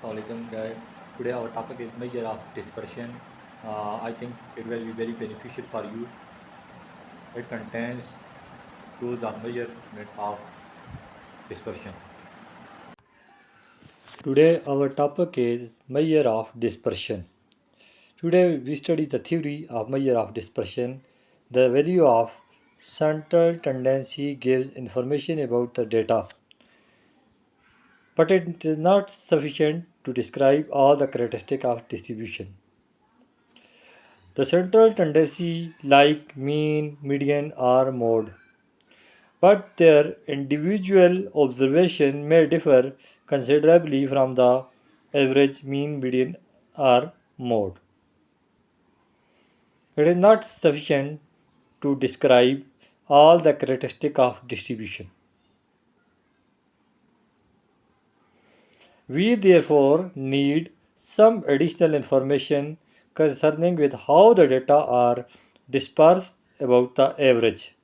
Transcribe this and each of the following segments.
Assalamualaikum guys. Today our topic is measure of dispersion. I think it will be very beneficial for you. It contains tools of measurement of dispersion. Today our topic is measure of dispersion. Today we study the theory of measure of dispersion. The value of central tendency gives information about the data, but it is not sufficient to describe all the characteristics of distribution. The central tendency like mean, median or mode, but their individual observation may differ considerably from the average, mean, median or mode. It is not sufficient to describe all the characteristics of distribution. We therefore need some additional information concerning with how the data are dispersed about the average.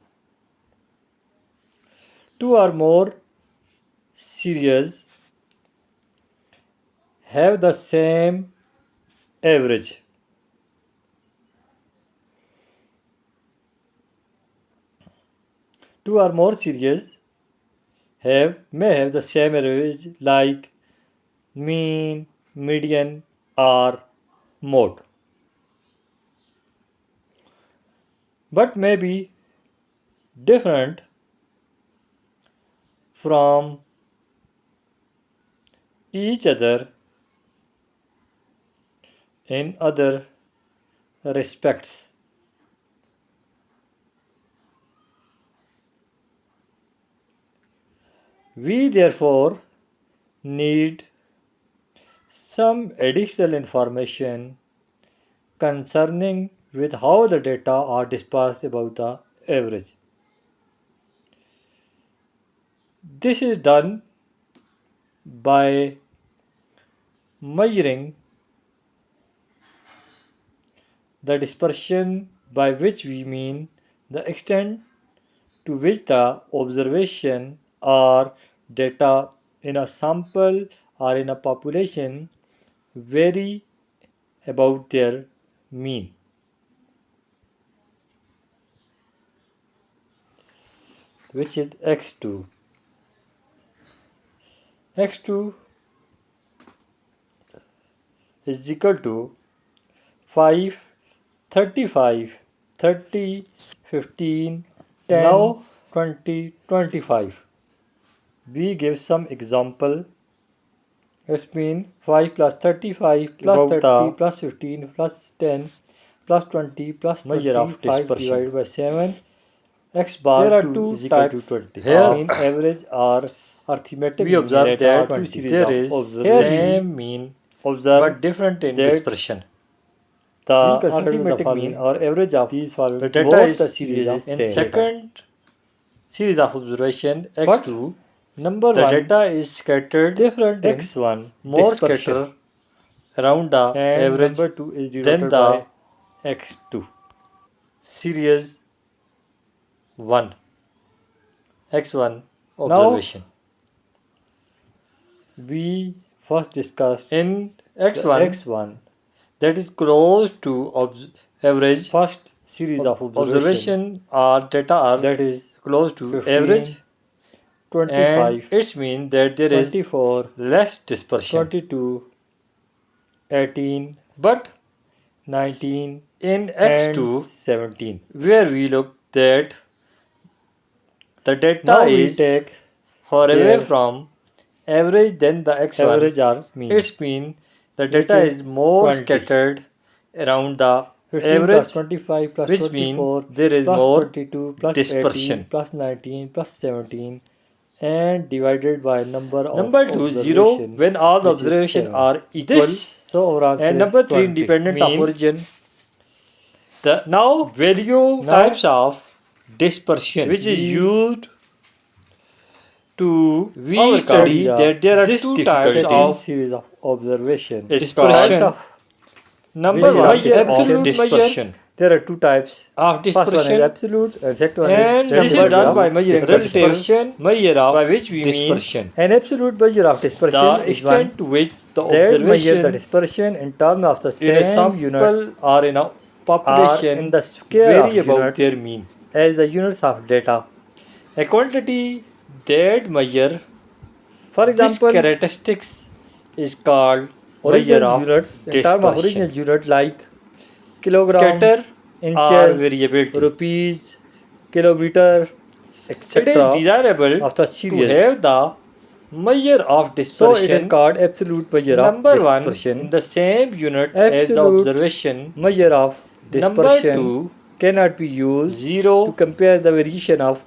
Two or more series have the same average. Two or more series may have the same average like mean, median or mode, but may be different from each other in other respects. We therefore need some additional information concerning with how the data are dispersed about the average. This is done by measuring the dispersion, by which we mean the extent to which the observation or data in a sample or in a population vary about their mean. Which is x2. x2 is equal to 5, 35, 30, 15, 10, now 20, 25. We give some example. It's mean 5 plus 35 plus 30 plus 15 plus 10 plus 20 plus 25 divided by 7. X bar there are two types. 20. Here mean average or arithmetic. We observe that two series there is same mean observed but different in dispersion. The arithmetic mean or average of these following the data is the series of in second series of observation x2 number the 1 data is scattered different x1 more scattered around the average number 2 is than the x2 series 1 x1 observation. Now, we first discussed in x1 that is close to average first series of observation or data are that is close to 15, average 25 and it means that there 24, is less dispersion 22 18 but 19 in x2 17 where we look that the data now is take far away from average than the x1 average or mean. It means the data is more 20. Scattered around the average plus 25 plus which 24 there is plus more 22 plus dispersion 18 plus 19 plus 17 and divided by number of 2 0 when all the observations are equal. This, so and number 3 independent of origin. The now value types of dispersion which is used to we study that there are two types of series of observation. Dispersion. Number 1 is absolute dispersion. There are two types of dispersion. First one is absolute and second one is this is done by measuring relative measure of by which we dispersion. Mean an absolute measure of dispersion the extent to which the that measure the dispersion in terms of the same unit or in a population in the scale vary of about their mean as the units of data. A quantity that measure for example this characteristics is called original units in terms of original unit like kilogram, scatter inches, variability, rupees, kilometer, etc. It is desirable of the series to have the measure of dispersion. So it is called absolute measure number of dispersion. One in the same unit absolute as the observation. Measure of dispersion number 2 cannot be used 0 to compare the variation of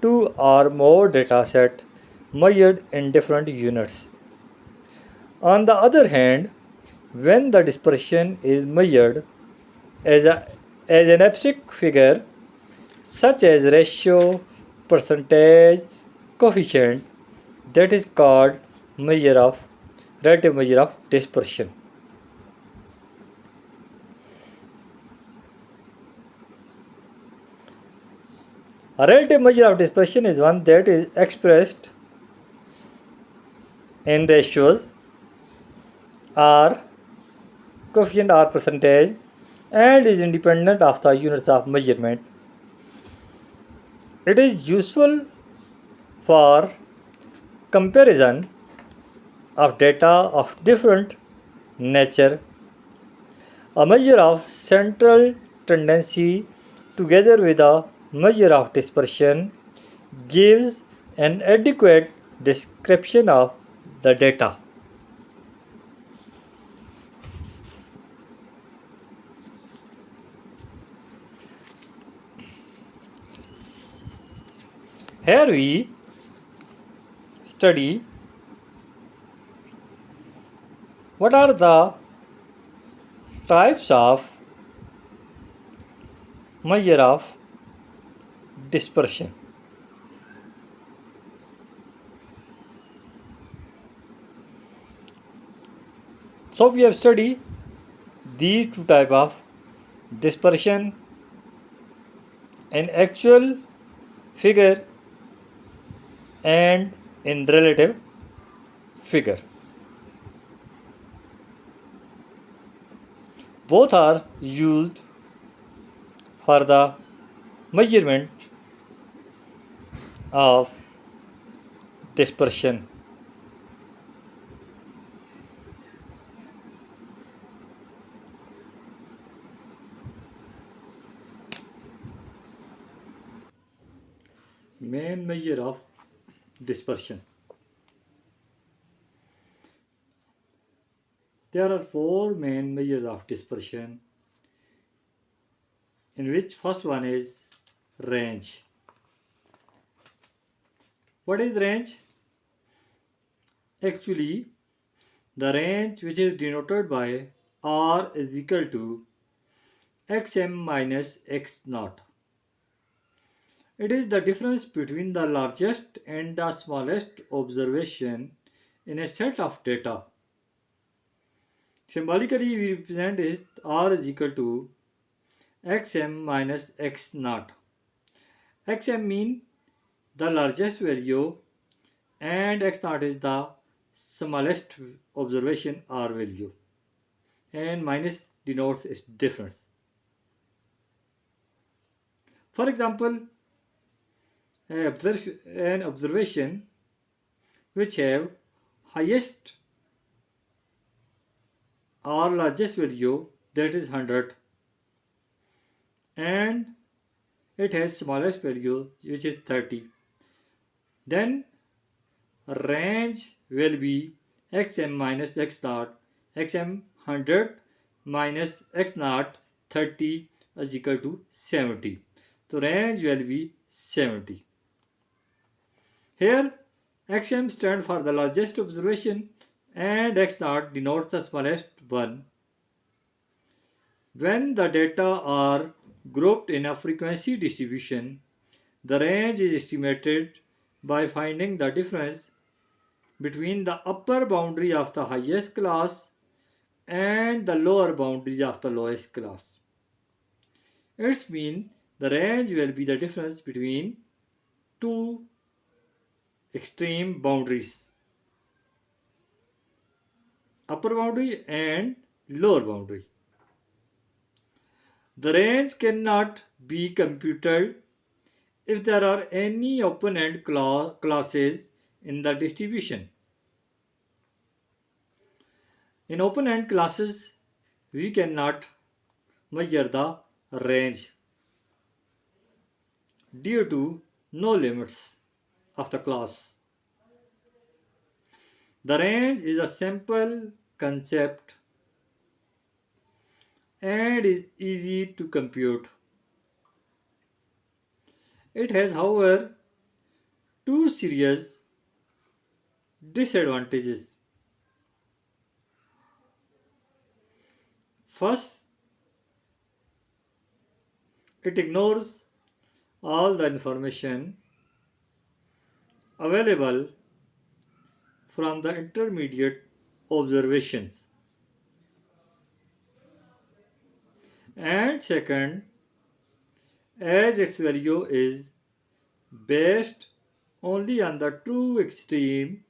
two or more data sets measured in different units. On the other hand, when the dispersion is measured as, as an abstract figure such as ratio, percentage, coefficient, that is called measure of relative measure of dispersion. A relative measure of dispersion is one that is expressed in ratios or coefficient or percentage and is independent of the units of measurement. It is useful for comparison of data of different nature. A measure of central tendency together with a measure of dispersion gives an adequate description of the data. Here we study what are the types of measure of dispersion. So we have studied these two types of dispersion in actual figure and in relative figure. Both are used for the measurement of dispersion. Main measure of dispersion. There are four main measures of dispersion, in which first one is range. What is range? Actually, the range which is denoted by R is equal to xm minus x naught. It is the difference between the largest and the smallest observation in a set of data. Symbolically, we represent it R is equal to xm minus x naught. Xm means the largest value and x naught is the smallest observation R value, and minus denotes its difference. For example, an observation which have highest or largest value, that is 100, and it has smallest value which is 30, then range will be xm minus x naught. Xm 100 minus x naught 30 is equal to 70. So range will be 70. Here xm stands for the largest observation and x naught denotes the smallest one. When the data are grouped in a frequency distribution, the range is estimated by finding the difference between the upper boundary of the highest class and the lower boundary of the lowest class. It means the range will be the difference between two extreme boundaries. upper boundary and lower boundary. The range cannot be computed if there are any open-end classes in the distribution. In open-end classes, we cannot measure the range due to no limits of the class. The range is a simple concept and is easy to compute. It has, however, two serious disadvantages. First, it ignores all the information available from the intermediate observations. And second, as its value is based only on the two extreme,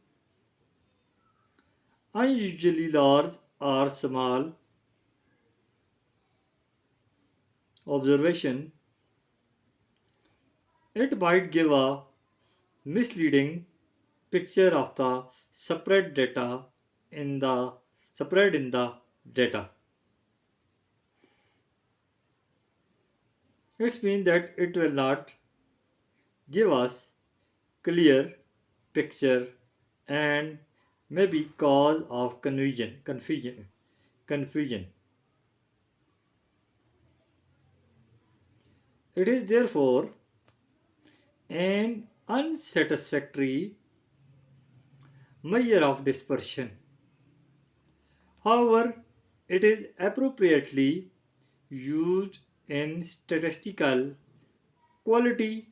unusually large or small observation, it might give a misleading picture of the in the spread in the data. It means that it will not give us clear picture and may be cause of confusion. It is therefore an unsatisfactory measure of dispersion. However, it is appropriately used in statistical quality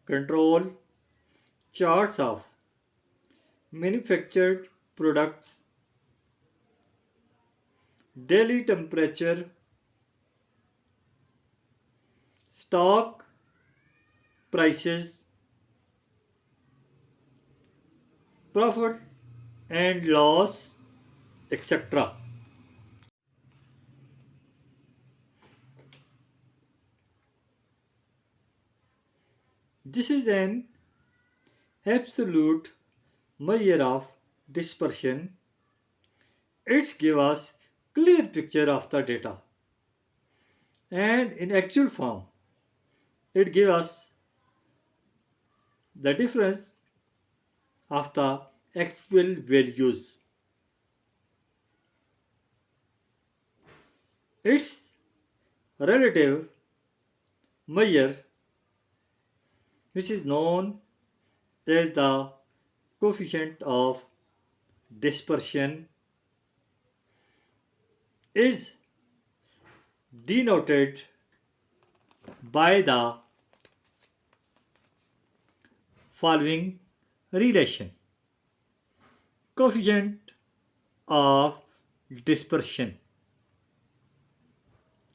control charts of manufactured products, daily temperature, stock prices, profit and loss, etc. This is an absolute measure of dispersion. It gives us clear picture of the data, and in actual form it gives us the difference of the actual values. Its relative measure, which is known as the coefficient of dispersion, is denoted by the following relation: coefficient of dispersion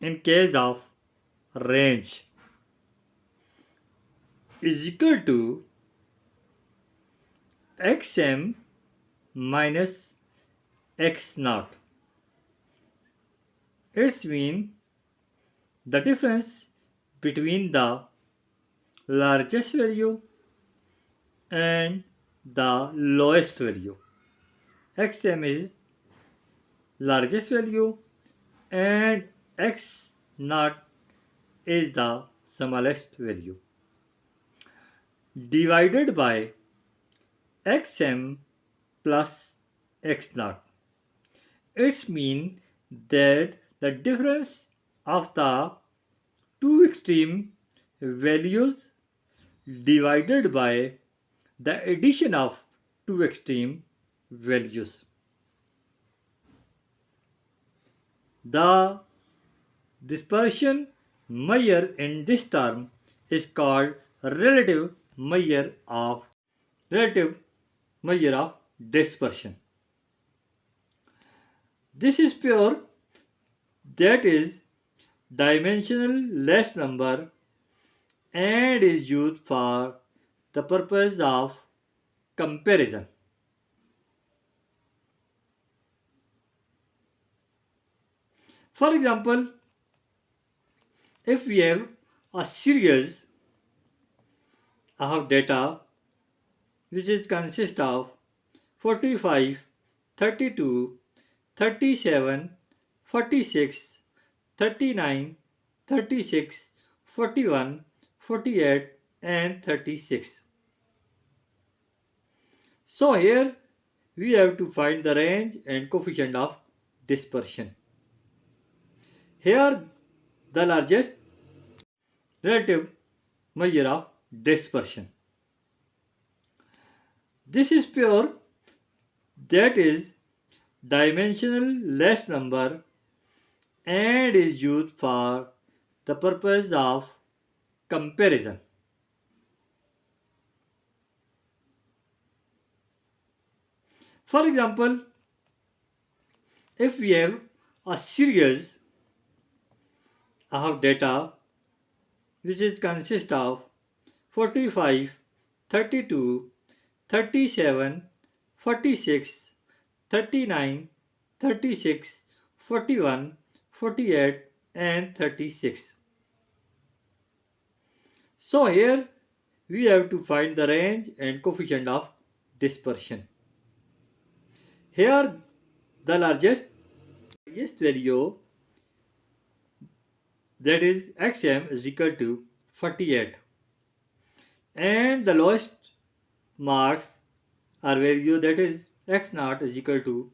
in case of range is equal to xm minus x naught. It means the difference between the largest value and the lowest value. Xm is largest value and x naught is the smallest value, divided by xm plus x naught. It means that the difference of the two extreme values divided by the addition of two extreme values. The dispersion measure in this term is called relative measure of dispersion. This is pure, that is dimensional less number, and is used for the purpose of comparison. For example, if we have a series of data which is consist of 45, 32, 37, 46, 39, 36, 41, 48, and 36. So here we have to find the range and coefficient of dispersion. Here the largest relative measure of dispersion. This is pure, that is dimensional less number, and is used for the purpose of comparison. For example, if we have a series of data which is consist of 45, 32, 37, 46, 39, 36, 41, 48, and 36. So here we have to find the range and coefficient of dispersion. Here the largest value, that is xm, is equal to 48, and the lowest marks are value, that is x naught, is equal to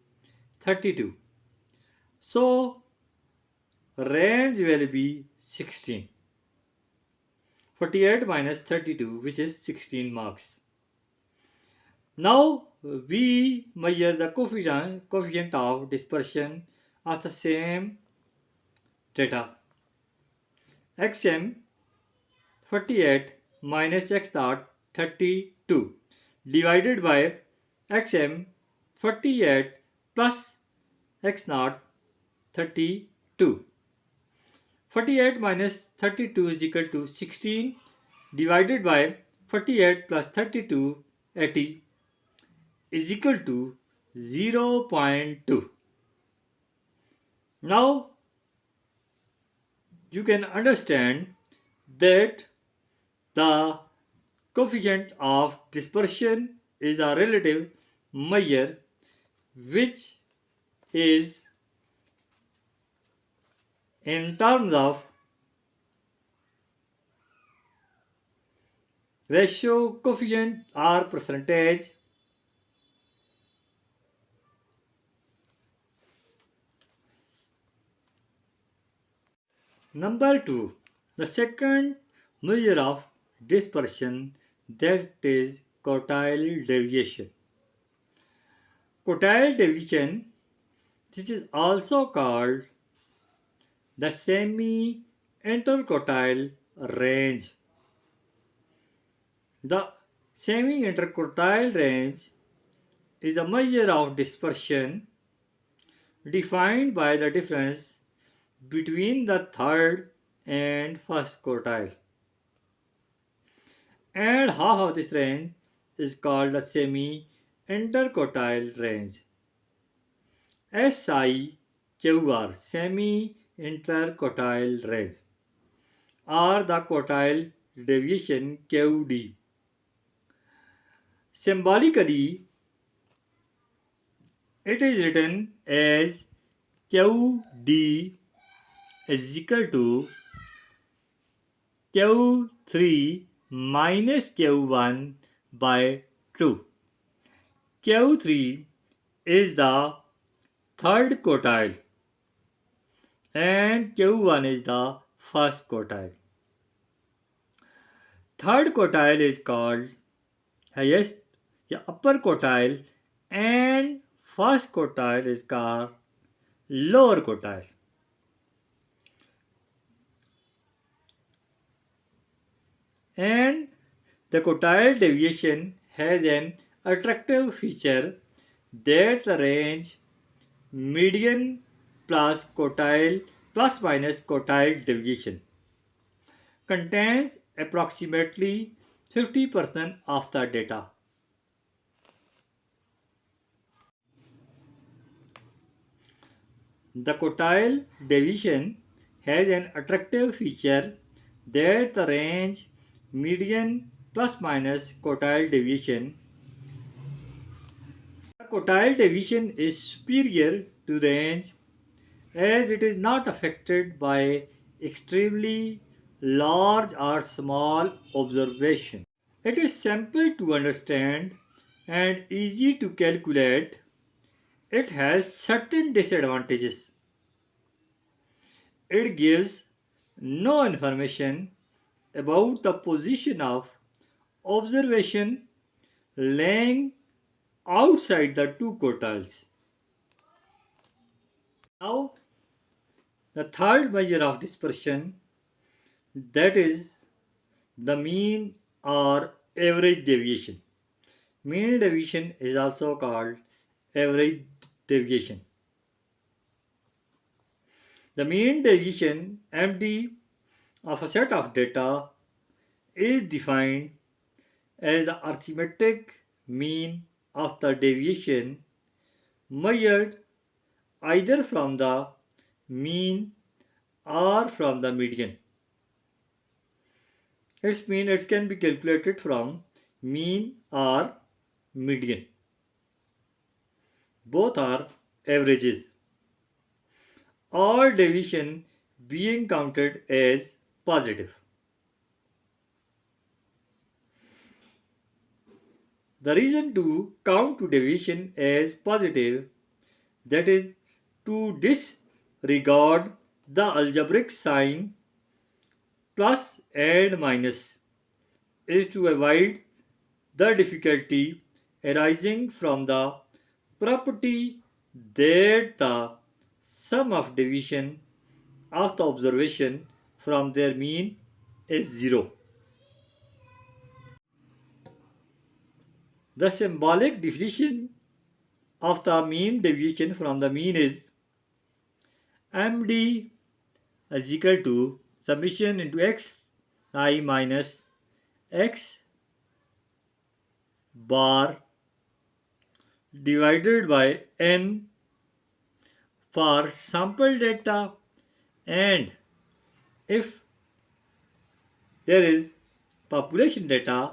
32. So range will be 16. 48 minus 32, which is 16 marks. Now we measure the coefficient of dispersion of the same data. xm 48 minus x naught 32 divided by xm 48 plus x naught 32. 48 minus 32 is equal to 16 divided by 48 plus 32, 80, is equal to 0.2. Now you can understand that the coefficient of dispersion is a relative measure which is in terms of ratio, coefficient, or percentage. Number 2. The second measure of dispersion, that is quartile deviation. Quartile deviation, this is also called the semi-interquartile range. The semi-interquartile range is a measure of dispersion defined by the difference between the third and first quartile, and half of this range is called the semi-interquartile range. SIQR, semi-interquartile range, or the quartile deviation QD. Symbolically, it is written as QD is equal to Q3 minus Q1 by 2. Q3 is the third quartile and Q1 is the first quartile. Third quartile is called highest, upper quartile, and first quartile is called lower quartile. And the quartile deviation has an attractive feature that the range median plus quartile plus minus quartile deviation contains approximately 50% of the data. The quartile division has an attractive feature that the range median plus minus quartile division. The quartile division is superior to range as it is not affected by extremely large or small observation. It is simple to understand and easy to calculate. It has certain disadvantages. It gives no information about the position of observation lying outside the two quartiles. Now, the third measure of dispersion, that is the mean or average deviation. Mean deviation is also called average deviation. The mean deviation MD of a set of data is defined as the arithmetic mean of the deviation measured either from the mean or from the median. Its mean it can be calculated from mean or median. Both are averages. All deviation being counted as positive. The reason to count to deviation as positive, that is to disregard the algebraic sign plus and minus, is to avoid the difficulty arising from the property that the sum of deviation of the observation from their mean is 0. The symbolic definition of the mean deviation from the mean is MD is equal to summation into xi minus x bar divided by n for sample data, and if there is population data,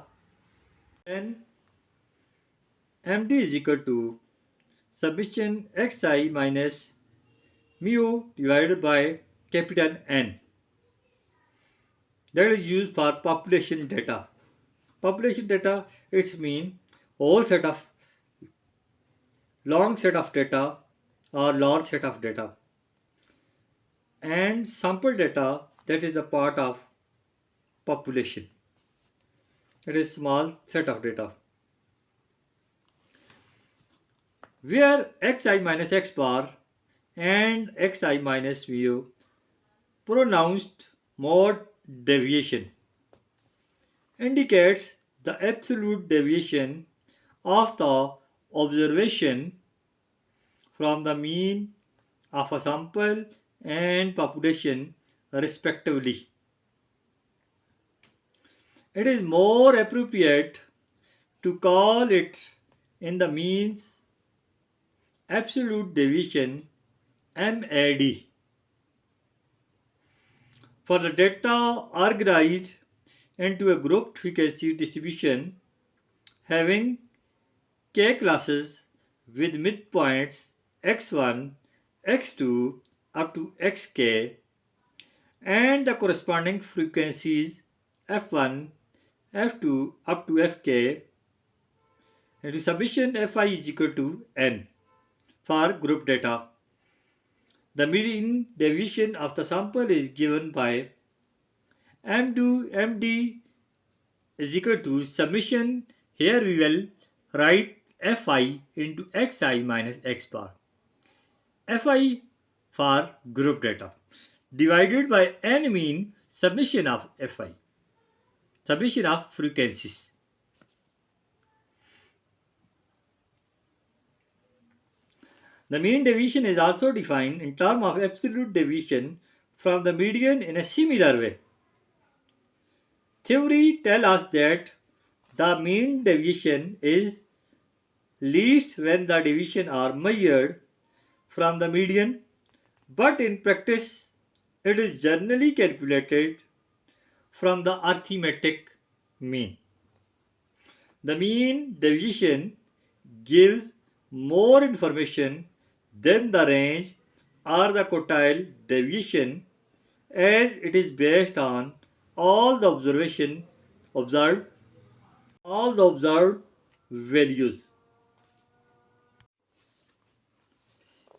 then MD is equal to summation xi minus mu divided by capital N. That is used for population data. Population data, it's mean whole set of long set of data or large set of data, and sample data, that is the part of population. It is small set of data where xi minus x bar and xi minus mu pronounced mode deviation indicates the absolute deviation of the observation from the mean of a sample and population respectively. It is more appropriate to call it in the means absolute deviation MAD. For the data organized into a grouped frequency distribution having k classes with midpoints x1, x2 up to xk, and the corresponding frequencies f1, f2 up to fk, into summation fi is equal to n for group data. The mean deviation of the sample is given by MD is equal to summation. Here we will write fi into xi minus x bar. Fi for group data divided by n mean summation of fi, summation of frequencies. The mean deviation is also defined in terms of absolute deviation from the median in a similar way. Theory tells us that the mean deviation is least when the deviation are measured from the median But in practice, it is generally calculated from the arithmetic mean. The mean deviation gives more information than the range or the quartile deviation, as it is based on all the observed all the observed values.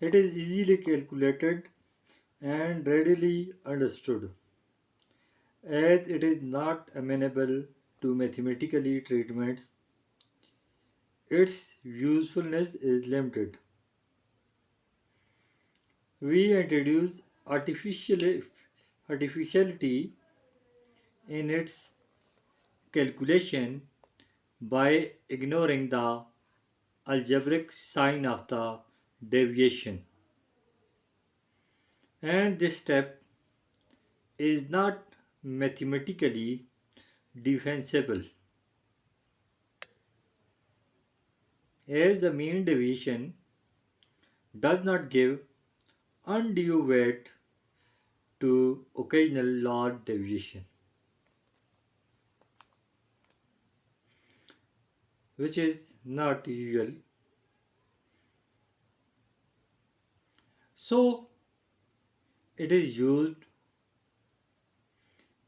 It is easily calculated and readily understood, as it is not amenable to mathematical treatments. Its usefulness is limited. We introduce artificiality in its calculation by ignoring the algebraic sign of the deviation. And this step is not mathematically defensible, as the mean deviation does not give undue weight to occasional large deviation, which is not usual. So, it is used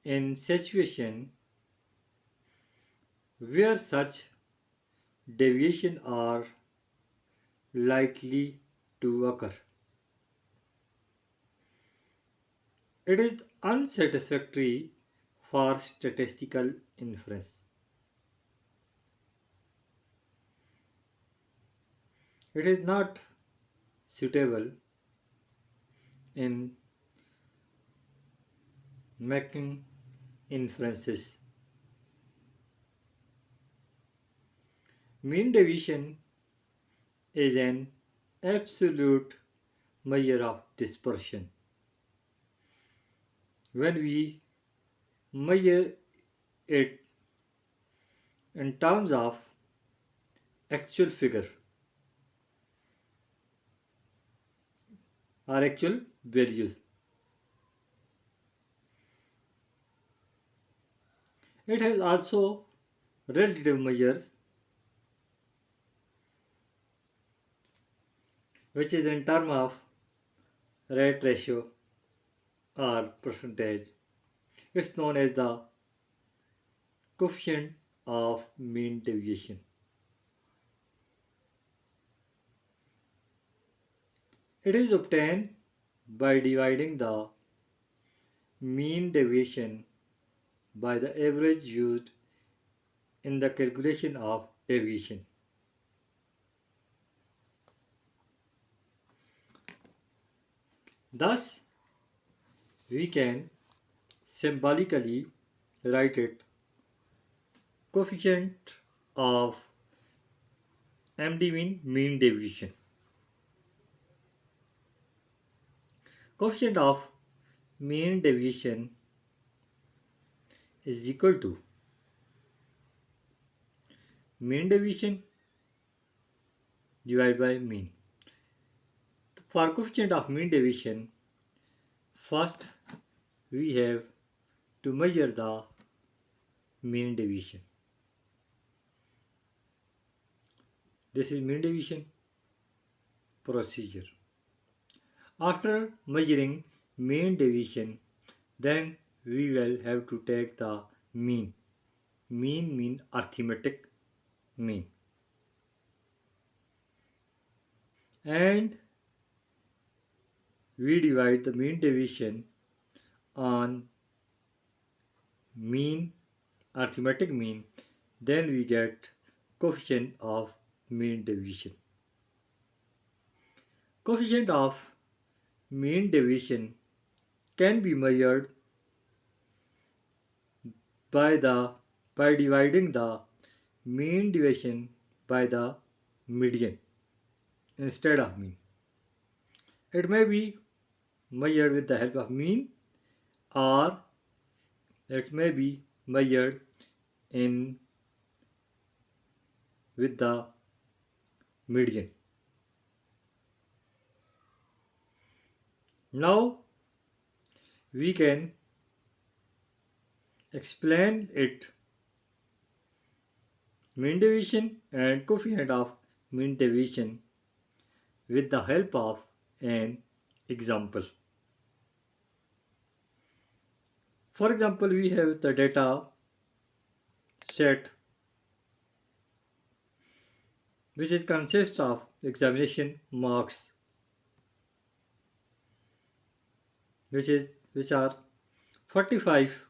in situations where such deviations are likely to occur. It is unsatisfactory for statistical inference. It is not suitable in making inferences. Mean deviation is an absolute measure of dispersion. When we measure it in terms of actual figure or actual values, it has also relative measures, which is in terms of rate ratio or percentage. It's known as the coefficient of mean deviation. It is obtained by dividing the mean deviation by the average used in the calculation of deviation. Thus, we can symbolically write it coefficient of MD mean deviation. Coefficient of mean deviation is equal to mean deviation divided by mean. For coefficient of mean deviation, first we have to measure the mean deviation. This is mean deviation procedure. After measuring mean deviation, then we will have to take the mean. Mean arithmetic mean. And we divide the mean deviation on mean arithmetic mean, then we get coefficient of mean deviation. Coefficient of mean deviation can be measured by dividing the mean deviation by the median instead of mean. It may be measured with the help of mean, or it may be measured with the median. Now we can explain it mean division and coefficient of mean division with the help of an example. For example, we have the data set which is consists of examination marks which are 45,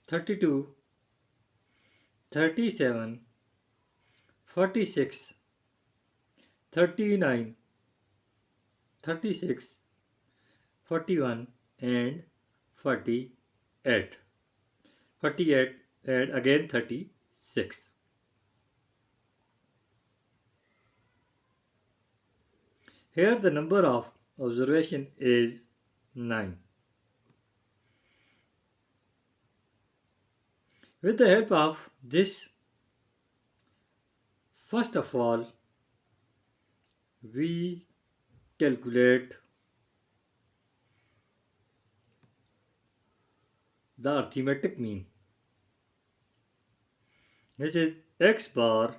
32, 37, 46, 39, 36, 41 and 48. 48 and again 36. Here the number of observation is 9. With the help of this, first of all, we calculate the arithmetic mean, which is x bar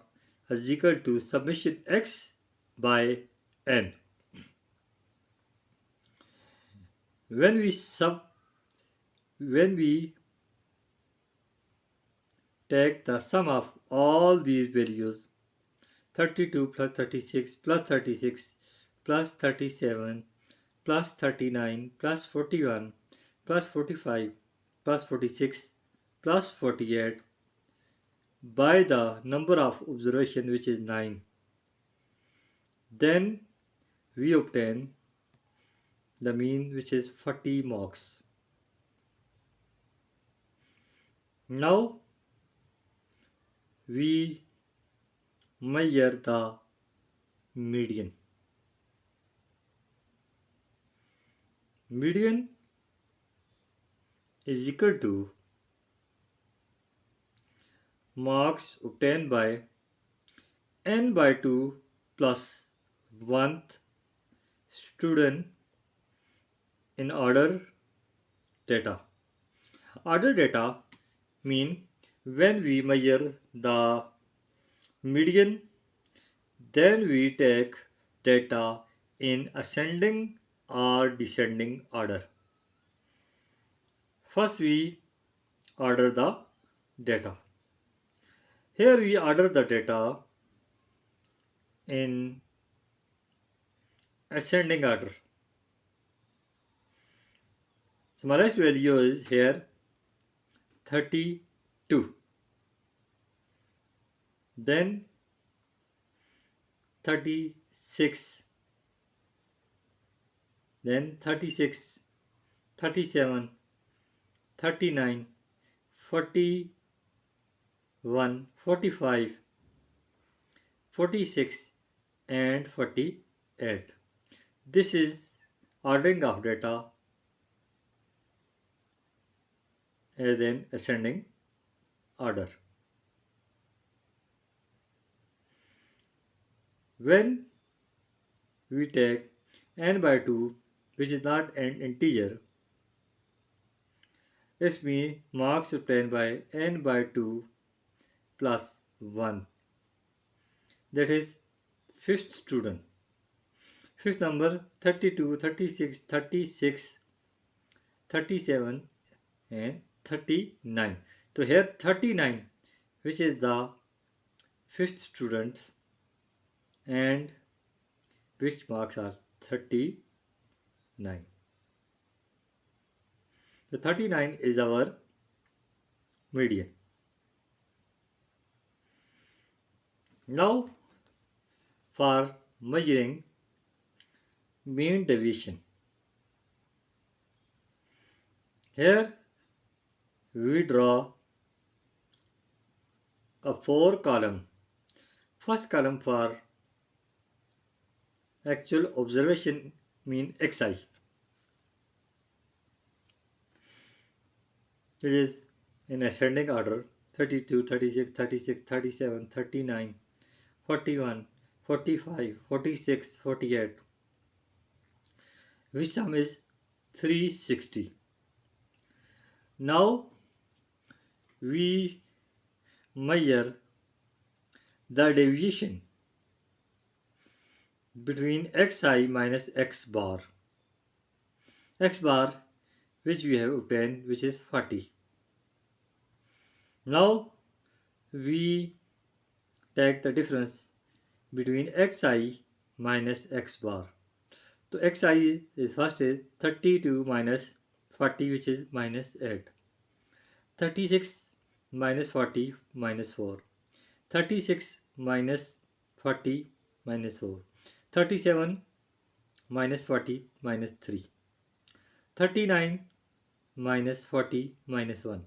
is equal to summation x by n. When we take the sum of all these values, 32 plus 36 plus 36 plus 37 plus 39 plus 41 plus 45 plus 46 plus 48 by the number of observation, which is 9, then we obtain the mean, which is 40 marks. Now we measure the median. Median is equal to marks obtained by n by 2 plus 1th student in order data. Order data mean when we measure the median, then we take data in ascending or descending order. First we order the data. Here we order the data in ascending order. Smallest value is here 32, then 36, then 36, 37, 39, 41, 45, 46 and 48. This is ordering of data as in ascending order. When we take n by 2, which is not an integer, this means marks obtained by n by 2 plus 1, that is 5th student. 5th number 32, 36, 36, 37 and 39. So here 39, which is the 5th student, and which marks are 39. So 39 is our median. Now for measuring mean deviation, here we draw a 4 column. First column for actual observation mean xi. It is in ascending order: 32, 36, 36, 37, 39, 41, 45, 46, 48. which sum is 360. Now we measure the deviation between xi minus x bar which we have obtained, which is 40. Now we take the difference between xi minus x bar. So xi is first is 32 minus 40, which is minus 8. 36 minus 40 minus 4. 36 minus 40 minus 4. 37 minus 40 minus 3. 39 minus 40 minus 1.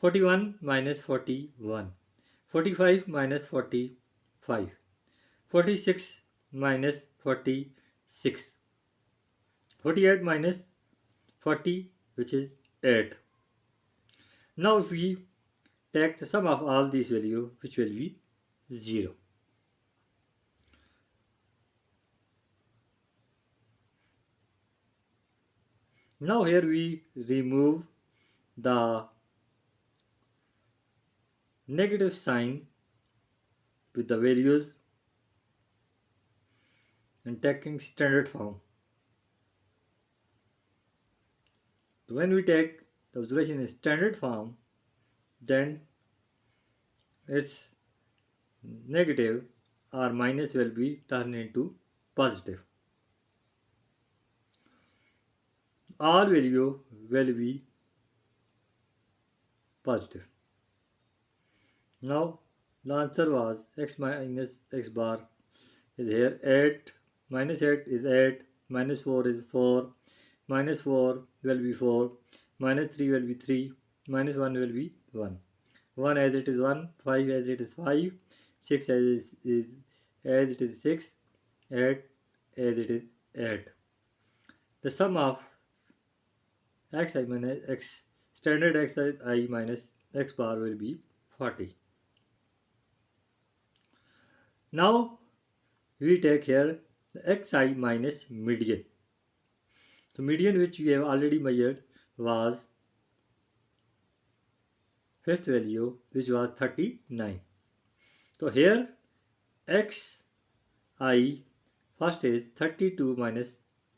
41 minus 41. 45 minus 45. 46 minus 46. 48 minus 40, which is 8. Now if we take the sum of all these values, which will be 0. Now here we remove the negative sign with the values and taking standard form. So when we take the observation in standard form, then its negative or minus will be turned into positive. All value will be positive. Now the answer was x minus x bar is here 8, minus 8 is 8, minus 4 is 4, minus 4 will be 4, minus 3 will be 3, minus 1 will be 1. 1 as it is 1, 5 as it is 5, 6 as it is 6, 8 as it is 8. The sum of xi minus x standard xi minus x bar will be 40. Now we take here the xi minus median. So median, which we have already measured, was fifth value, which was 39. So here xi first is 32 minus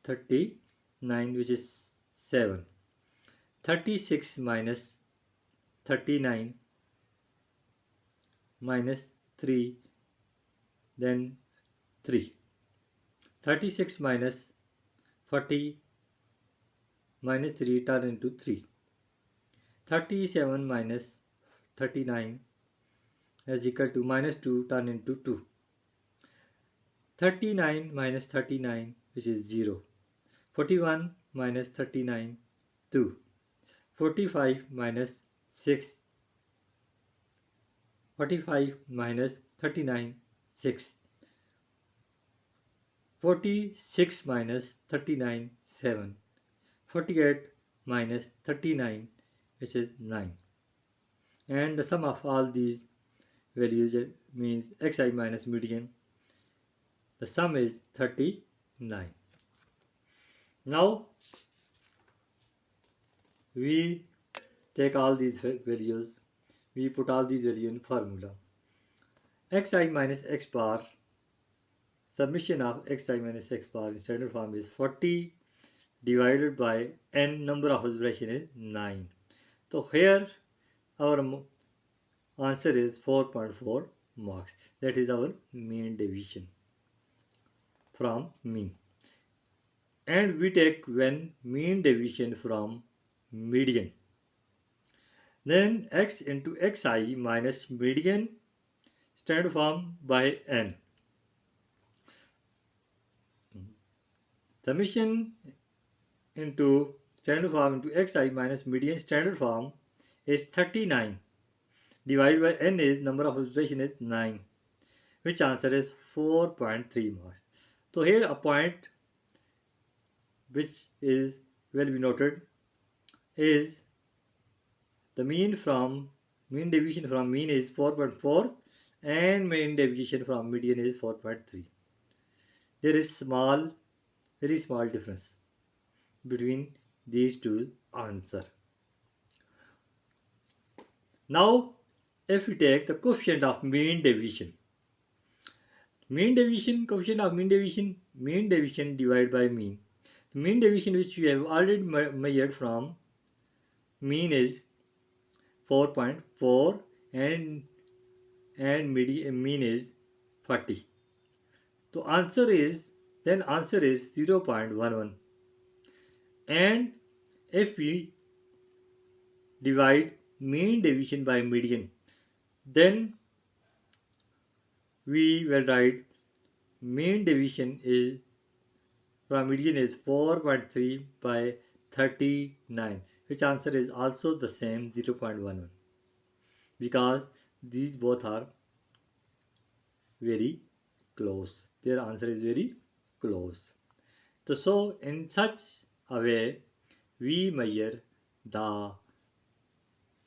39, which is 7. 36 minus 39 minus 3, then 3. 36 minus 40 minus 3 turn into 3. 37 minus 39 is equal to minus 2 turn into 2. 39 minus 39, which is 0. 41 minus 39, 2. 45 minus 6. 45 minus 39, 6. 46 minus 39, 7. 48 minus 39, which is 9. And the sum of all these values means xi minus median. The sum is 39. Now we take all these values, we put all these values in formula. Xi minus x bar, summation of xi minus x bar in standard form is 40 divided by n number of observation is 9. So here our answer is 4.4 marks. That is our mean deviation from mean. And we take when mean deviation from median. Then x into xi minus median standard form by n. Summation into standard form into xi minus median standard form is 39 divided by n is number of observation is 9, which answer is 4.3 marks. So here a point which is will be noted is the mean deviation from mean is 4.4 and mean deviation from median is 4.3. There is very small difference. between these two answers. Now, if we take the coefficient of mean deviation, coefficient of mean deviation divided by mean. The mean deviation which we have already measured from mean is 4.4 and mean is 40. So answer is 0.11. And if we divide mean deviation by median, then we will write mean deviation is from median is 4.3 by 39, which answer is also the same 0.11, because these both are very close. Their answer is very close. So in such a way we measure the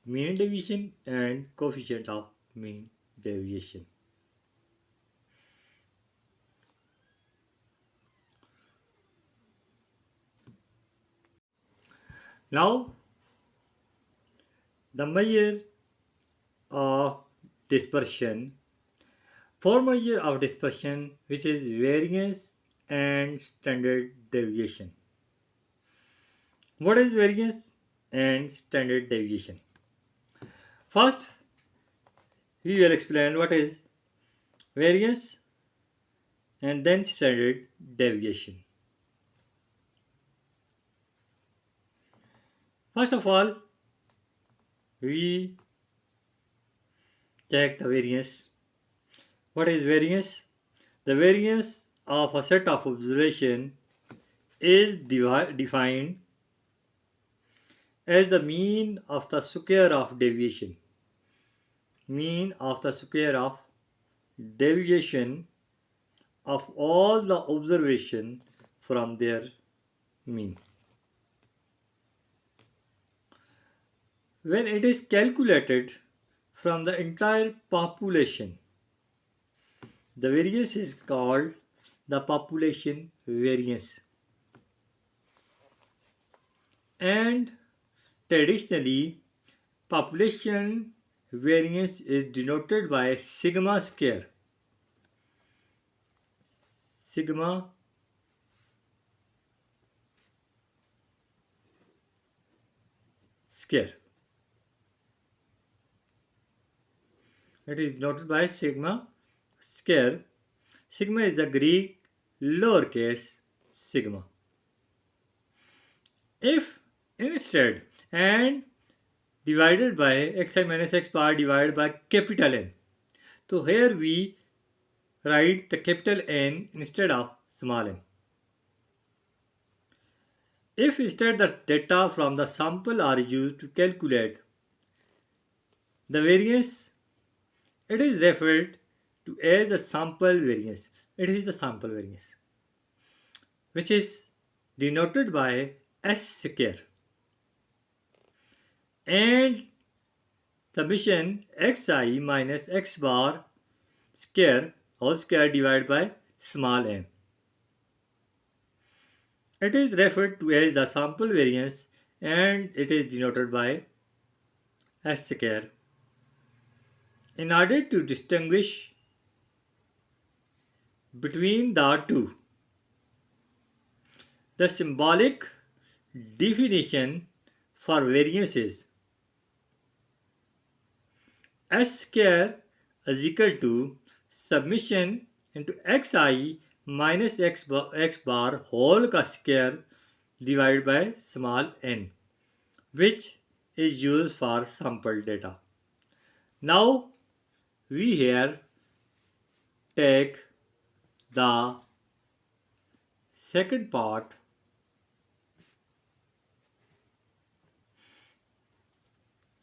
mean deviation and coefficient of mean deviation. Now the measure of dispersion. For measure of dispersion, which is variance and standard deviation. What is variance and standard deviation? First, we will explain what is variance and then standard deviation. First of all, we check the variance. What is variance? The variance of a set of observation is defined as the mean of the square of deviation. Mean of the square of deviation of all the observation from their mean. When it is calculated from the entire population, the variance is called the population variance. And traditionally, population variance is denoted by sigma square. Sigma square. It is denoted by sigma square. Sigma is the Greek lowercase sigma. If instead and divided by xi minus x bar divided by capital N, so here we write the capital N instead of small n. If instead the data from the sample are used to calculate the variance, it is referred to as the sample variance. It is the sample variance, which is denoted by S square. And summation xi minus x bar square whole square divided by small n. It is referred to as the sample variance and it is denoted by S square. In order to distinguish between the two, the symbolic definition for variance is S square is equal to summation into xi minus x bar whole square divided by small n, which is used for sample data. Now we here take the second part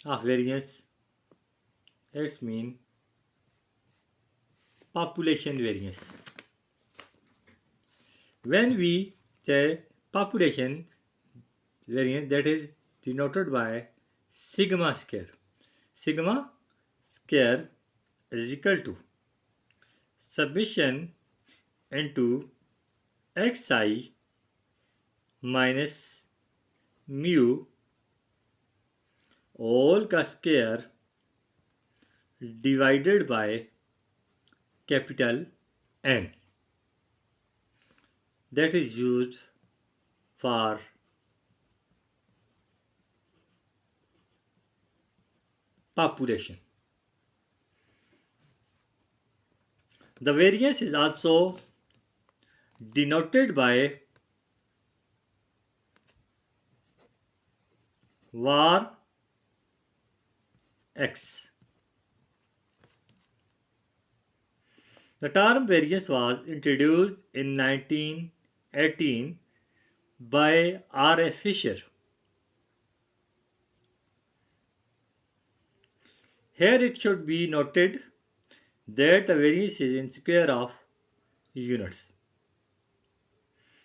of variance. Its mean population variance. When we say population variance, that is denoted by sigma square. Sigma square is equal to summation into xi minus mu all का square divided by capital N, that is used for population. The variance is also denoted by var x. The term variance was introduced in 1918 by R. F. Fisher. Here it should be noted that the variance is in square of units,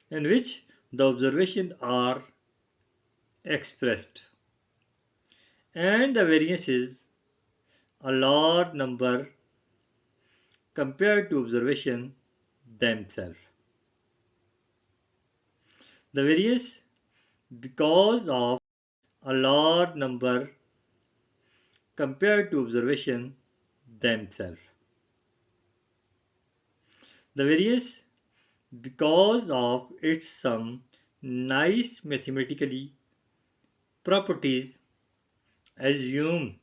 in which the observations are expressed, and the variance is a large number compared to observation themselves. The variance, because of a large number compared to observation themselves. The variance, because of its some nice mathematically properties, assume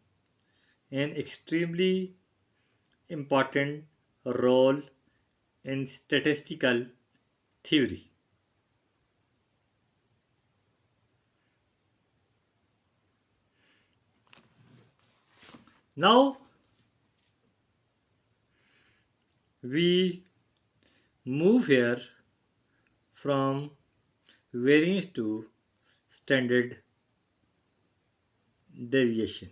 an extremely important role in statistical theory. Now we move here from variance to standard deviation.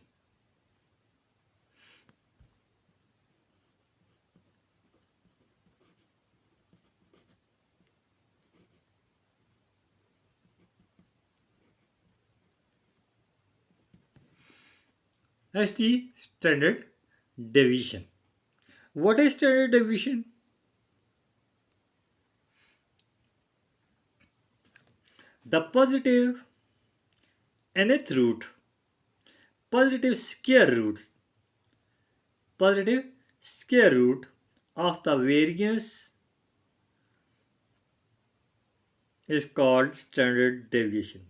As the standard deviation. What is standard deviation? The positive nth root, positive square roots, positive square root of the variance is called standard deviation.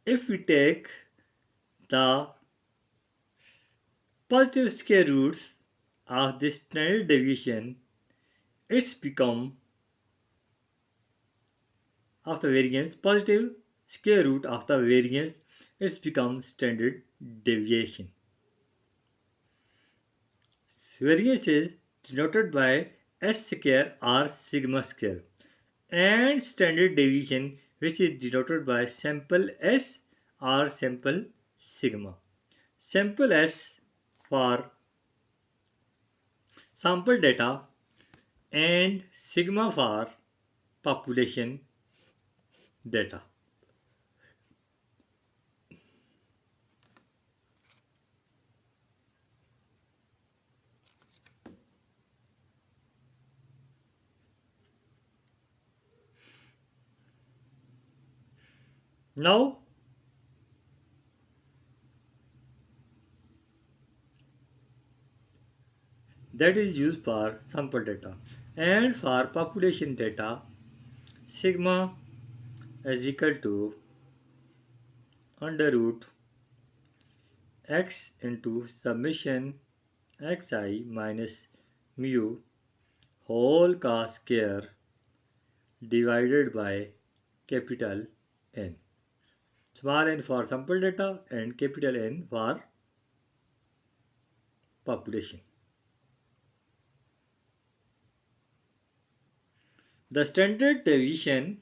If we take the positive square roots of this standard deviation, it's become of the variance, positive square root of the variance, it's become standard deviation. Variance is denoted by s square or sigma square, and standard deviation, which is denoted by sample s or sample sigma. Sample s for sample data and sigma for population data. Now that is used for sample data, and for population data, sigma is equal to under root x into summation xi minus mu whole का square divided by capital N. Small n for sample data and capital N for population. The standard deviation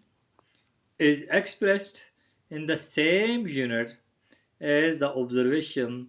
is expressed in the same unit as the observation